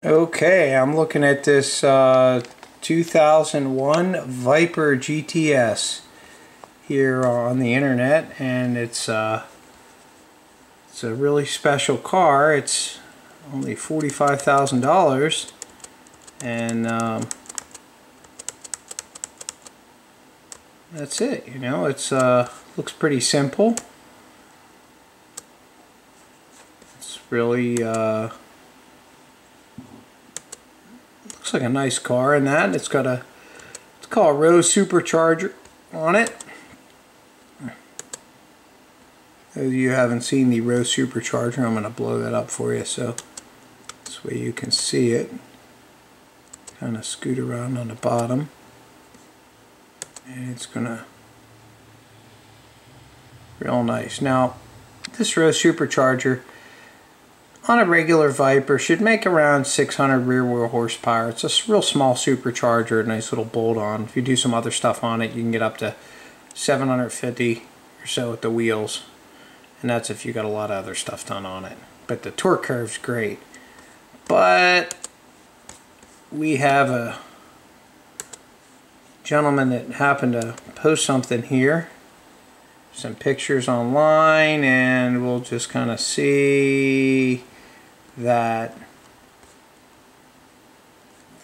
Okay, I'm looking at this 2001 Viper GTS here on the internet, and it's a really special car. It's only $45,000, and that's it. You know, it's looks pretty simple. It's really looks like a nice car in that. It's called a Roe Supercharger on it. If you haven't seen the Roe Supercharger, I'm going to blow that up for you so this way you can see it. Kind of scoot around on the bottom, and it's gonna real nice. Now, this Roe Supercharger on a regular Viper should make around 600 rear wheel horsepower. It's a real small supercharger, nice little bolt on. If you do some other stuff on it, you can get up to 750 or so at the wheels, and that's if you got a lot of other stuff done on it. But the torque curve's great. But we have a gentleman that happened to post something here, some pictures online, and we'll just kind of see that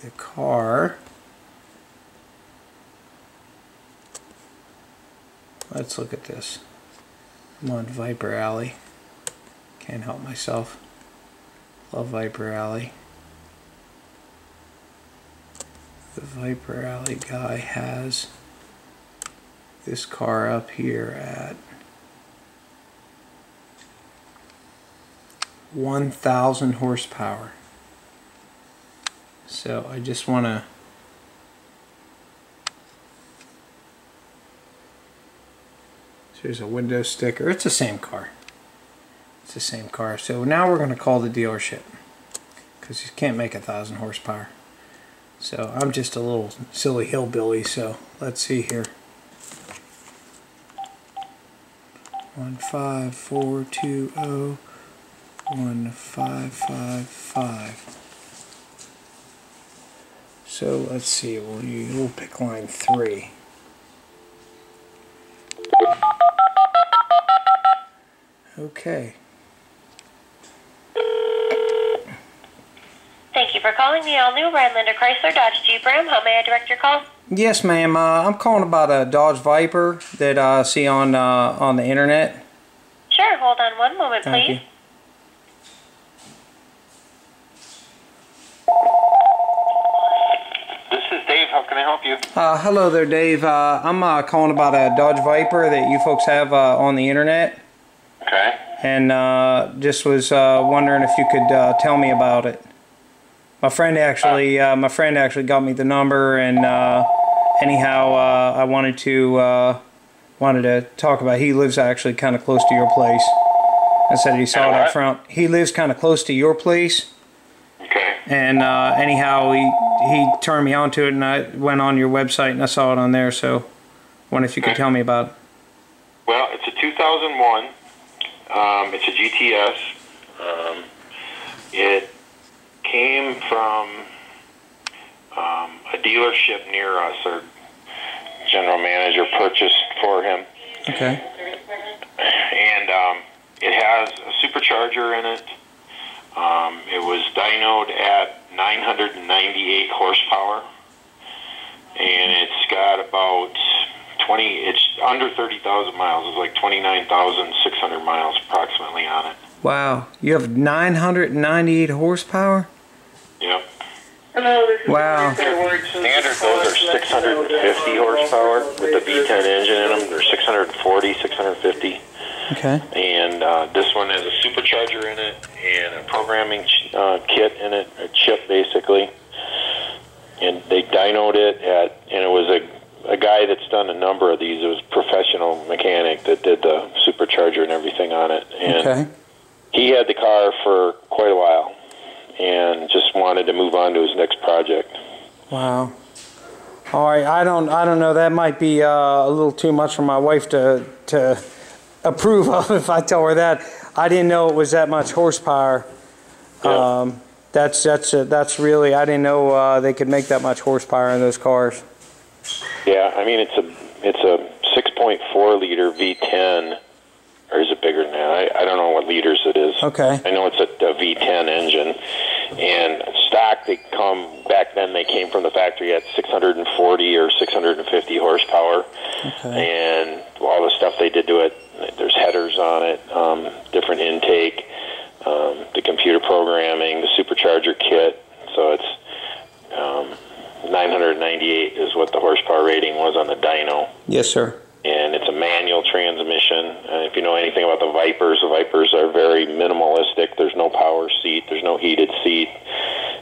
the car, let's look at this. I'm on Viper Alley, can't help myself, love Viper Alley. The Viper Alley guy has this car up here at 1,000 horsepower. So I just want to there's a window sticker. It's the same car. It's the same car. So now we're going to call the dealership because you can't make 1,000 horsepower. So I'm just a little silly hillbilly, so let's see here. 15420 1555. So let's see, we'll pick line 3. Okay. Thank you for calling the all-new Rhinelander Chrysler Dodge Jeep Ram. How may I direct your call? Yes, ma'am. I'm calling about a Dodge Viper that I see on the internet. Sure. Hold on one moment, Thank please. you. This is Dave. How can I help you? Hello there, Dave. I'm calling about a Dodge Viper that you folks have on the internet. Okay. And just was wondering if you could tell me about it. My friend actually got me the number, and anyhow, I wanted to talk about it. He lives actually kind of close to your place. I said he saw it up front. He lives kind of close to your place. Okay. And anyhow, he turned me on to it, and I went on your website and I saw it on there. So, I wonder if you could tell me about it. Well, it's a 2001. It's a GTS. It came from a dealership near us. Our general manager purchased for him. Okay. And it has a supercharger in it. It was dynoed at 998 horsepower, and it's got about it's under 30,000 miles. It's like 29,600 miles approximately on it. Wow, you have 998 horsepower? Yep. Hello, this is wow. Standard, those are 650 horsepower with the V10 engine in them. They're 640, 650. Okay. And this one has a supercharger in it and a programming kit in it, a chip basically. And they dynoed it and it was a guy that's done a number of these. It was a professional mechanic that did the supercharger and everything on it. And okay. He had the car for quite a while and just wanted to move on to his next project. Wow. All right, I don't know. That might be a little too much for my wife to approve of if I tell her that. I didn't know it was that much horsepower. Yep. That's really, I didn't know they could make that much horsepower in those cars. Yeah, I mean it's a 6.4 liter V10, or is it bigger than that? I don't know what liters it is. Okay. I know it's a V10 engine, and stock back then they came from the factory at 640 or 650 horsepower. Okay. And all the stuff they did to it, there's headers on it, different intake, the computer programming, the supercharger kit. So it's 998 is what the horsepower rating was on the dyno. Yes, sir. And it's a manual transmission. If you know anything about the Vipers are very minimalistic. There's no power seat. There's no heated seat.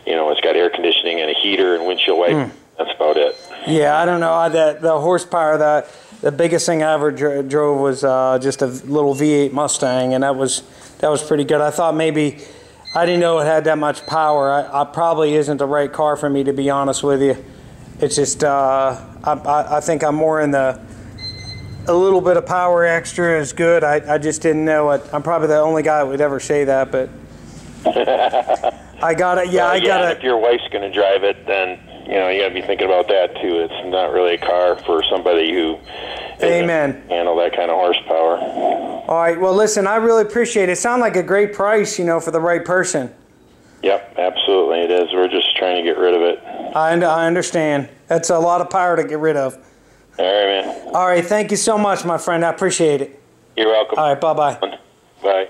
You know, it's got air conditioning and a heater and windshield wiper. That's about it. Yeah, I don't know. The horsepower, the biggest thing I ever drove was just a little V8 Mustang, and that was pretty good. I thought maybe, I didn't know it had that much power. I probably isn't the right car for me, to be honest with you. It's just, I think I'm more in a little bit of power extra is good. I just didn't know it. I'm probably the only guy that would ever say that, but I got it. Yeah, I got it. If your wife's going to drive it, then you know you got to be thinking about that too. It's not really a car for somebody who handle that kind of horsepower. All right. Well, listen, I really appreciate it. It sounds like a great price, you know, for the right person. Yep, absolutely it is. We're just trying to get rid of it. I understand. That's a lot of power to get rid of. All right, man. All right. Thank you so much, my friend. I appreciate it. You're welcome. All right. Bye-bye. Bye.